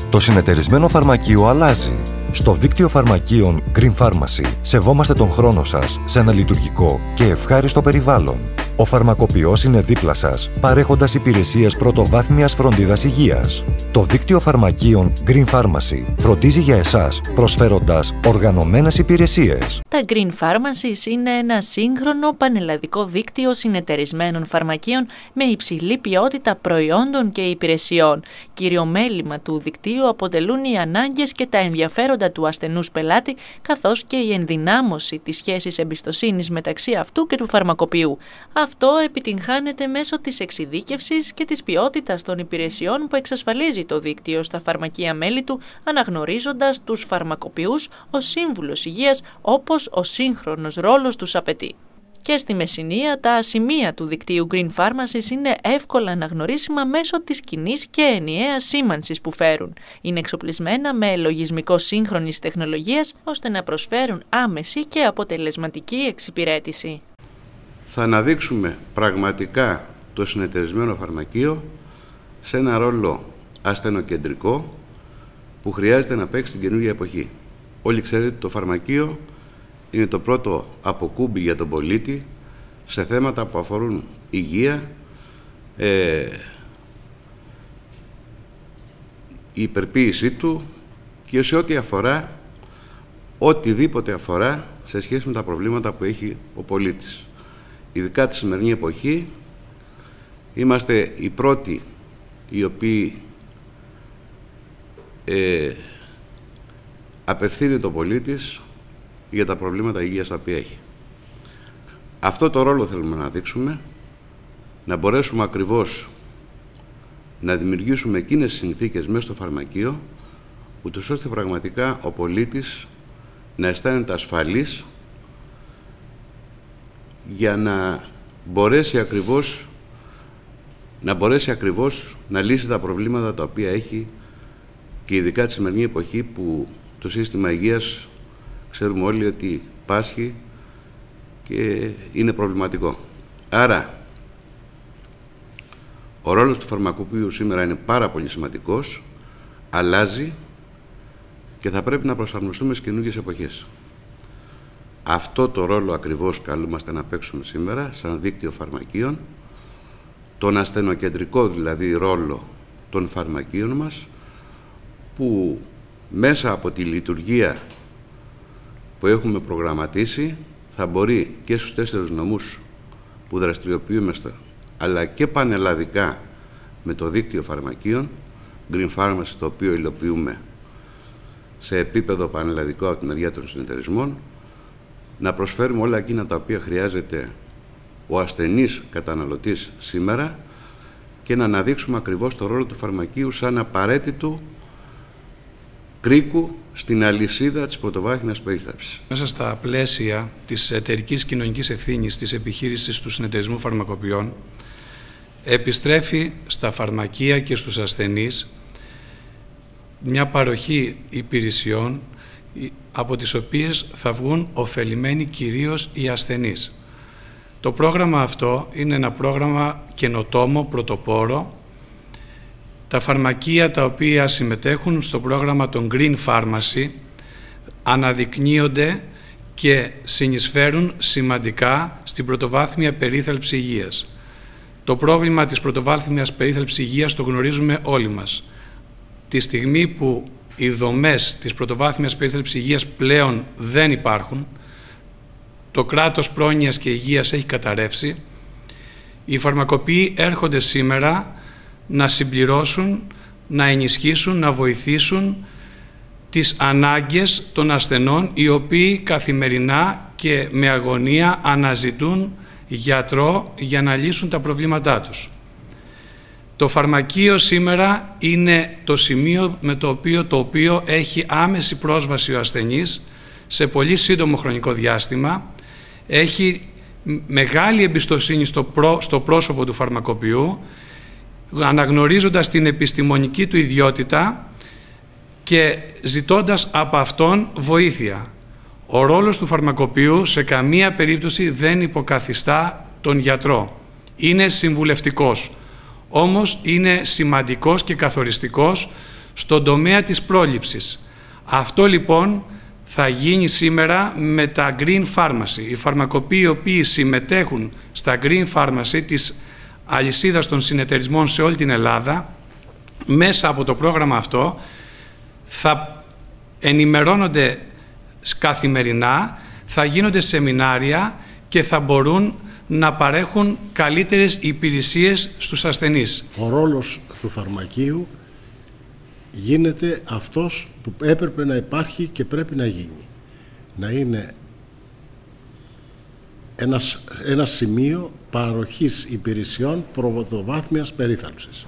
Το συνεταιρισμένο φαρμακείο αλλάζει. Στο δίκτυο φαρμακείων Green Pharmacy σεβόμαστε τον χρόνο σας σε ένα λειτουργικό και ευχάριστο περιβάλλον. Ο φαρμακοποιός είναι δίπλα σας, παρέχοντας υπηρεσίες πρωτοβάθμιας φροντίδας υγείας. Το δίκτυο φαρμακείων Green Pharmacy φροντίζει για εσάς, προσφέροντας οργανωμένες υπηρεσίες. Τα Green Pharmacies είναι ένα σύγχρονο πανελλαδικό δίκτυο συνεταιρισμένων φαρμακείων με υψηλή ποιότητα προϊόντων και υπηρεσιών. Κύριο μέλημα του δικτύου αποτελούν οι ανάγκες και τα ενδιαφέροντα του ασθενούς πελάτη, καθώς και η ενδυνάμωση της σχέσης εμπιστοσύνης μεταξύ αυτού και του φαρμακοποιού. Αυτό επιτυγχάνεται μέσω της εξειδίκευσης και της ποιότητας των υπηρεσιών που εξασφαλίζει το δίκτυο στα φαρμακεία μέλη του, αναγνωρίζοντας τους φαρμακοποιούς ως σύμβουλος υγείας, όπως ο σύγχρονος ρόλος τους απαιτεί. Και στη Μεσσηνία, τα σημεία του δικτύου Green Pharmacies είναι εύκολα αναγνωρίσιμα μέσω της κοινής και ενιαίας σήμανσης που φέρουν. Είναι εξοπλισμένα με λογισμικό σύγχρονης τεχνολογίας, ώστε να προσφέρουν άμεση και αποτελεσματική εξυπηρέτηση. Θα αναδείξουμε πραγματικά το συνεταιρισμένο φαρμακείο σε ένα ρόλο ασθενοκεντρικό που χρειάζεται να παίξει στην καινούργια εποχή. Όλοι ξέρετε ότι το φαρμακείο είναι το πρώτο αποκούμπι για τον πολίτη σε θέματα που αφορούν υγεία, η υπερποίησή του και σε ό,τι αφορά, οτιδήποτε αφορά σε σχέση με τα προβλήματα που έχει ο πολίτης. Ειδικά τη σημερινή εποχή, είμαστε οι πρώτοι οι οποίοι απευθύνει το πολίτης για τα προβλήματα υγείας τα οποία έχει. Αυτό το ρόλο θέλουμε να δείξουμε, να μπορέσουμε ακριβώς να δημιουργήσουμε εκείνες τις συνθήκες μέσα στο φαρμακείο, ούτως ώστε πραγματικά ο πολίτης να αισθάνεται ασφαλής για να μπορέσει ακριβώς να λύσει τα προβλήματα τα οποία έχει και ειδικά τη σημερινή εποχή που το σύστημα υγείας ξέρουμε όλοι ότι πάσχει και είναι προβληματικό. Άρα, ο ρόλος του φαρμακοποιού σήμερα είναι πάρα πολύ σημαντικός, αλλάζει και θα πρέπει να προσαρμοστούμε στις καινούργιες εποχές. Αυτό το ρόλο ακριβώς καλούμαστε να παίξουμε σήμερα σαν δίκτυο φαρμακείων, τον ασθενοκεντρικό δηλαδή ρόλο των φαρμακείων μας, που μέσα από τη λειτουργία που έχουμε προγραμματίσει θα μπορεί και στους 4 νομούς που δραστηριοποιούμαστε, αλλά και πανελλαδικά με το δίκτυο φαρμακείων Green Pharmacy, το οποίο υλοποιούμε σε επίπεδο πανελλαδικό από τη μεριά των συνεταιρισμών, να προσφέρουμε όλα εκείνα τα οποία χρειάζεται ο ασθενής καταναλωτής σήμερα και να αναδείξουμε ακριβώς το ρόλο του φαρμακείου σαν απαραίτητου κρίκου στην αλυσίδα της πρωτοβάθμιας περίθαλψης. Μέσα στα πλαίσια της εταιρικής κοινωνικής ευθύνης της επιχείρησης του συνεταιρισμού φαρμακοποιών, επιστρέφει στα φαρμακεία και στους ασθενείς μια παροχή υπηρεσιών από τις οποίες θα βγουν ωφελημένοι κυρίως οι ασθενείς. Το πρόγραμμα αυτό είναι ένα πρόγραμμα καινοτόμο, πρωτοπόρο. Τα φαρμακεία τα οποία συμμετέχουν στο πρόγραμμα των Green Pharmacy αναδεικνύονται και συνεισφέρουν σημαντικά στην πρωτοβάθμια περίθαλψη υγείας. Το πρόβλημα της πρωτοβάθμιας περίθαλψης υγείας το γνωρίζουμε όλοι μας. Τη στιγμή που οι δομές της πρωτοβάθμιας περίθαλψης υγείας πλέον δεν υπάρχουν, το κράτος πρόνοιας και υγείας έχει καταρρεύσει, οι φαρμακοποιοί έρχονται σήμερα να συμπληρώσουν, να ενισχύσουν, να βοηθήσουν τις ανάγκες των ασθενών, οι οποίοι καθημερινά και με αγωνία αναζητούν γιατρό για να λύσουν τα προβλήματά τους. Το φαρμακείο σήμερα είναι το σημείο με το οποίο έχει άμεση πρόσβαση ο ασθενής σε πολύ σύντομο χρονικό διάστημα, έχει μεγάλη εμπιστοσύνη στο πρόσωπο του φαρμακοποιού, αναγνωρίζοντας την επιστημονική του ιδιότητα και ζητώντας από αυτόν βοήθεια. Ο ρόλος του φαρμακοποιού σε καμία περίπτωση δεν υποκαθιστά τον γιατρό. Είναι συμβουλευτικός, όμως είναι σημαντικός και καθοριστικός στον τομέα της πρόληψης. Αυτό λοιπόν θα γίνει σήμερα με τα Green Pharmacy. Οι φαρμακοποιοί οι οποίοι συμμετέχουν στα Green Pharmacy της αλυσίδας των συνεταιρισμών σε όλη την Ελλάδα, μέσα από το πρόγραμμα αυτό θα ενημερώνονται καθημερινά, θα γίνονται σεμινάρια και θα μπορούν να παρέχουν καλύτερες υπηρεσίες στους ασθενείς. Ο ρόλος του φαρμακείου γίνεται αυτός που έπρεπε να υπάρχει και πρέπει να γίνει. Να είναι ένα σημείο παροχής υπηρεσιών πρωτοβάθμιας περίθαλψης.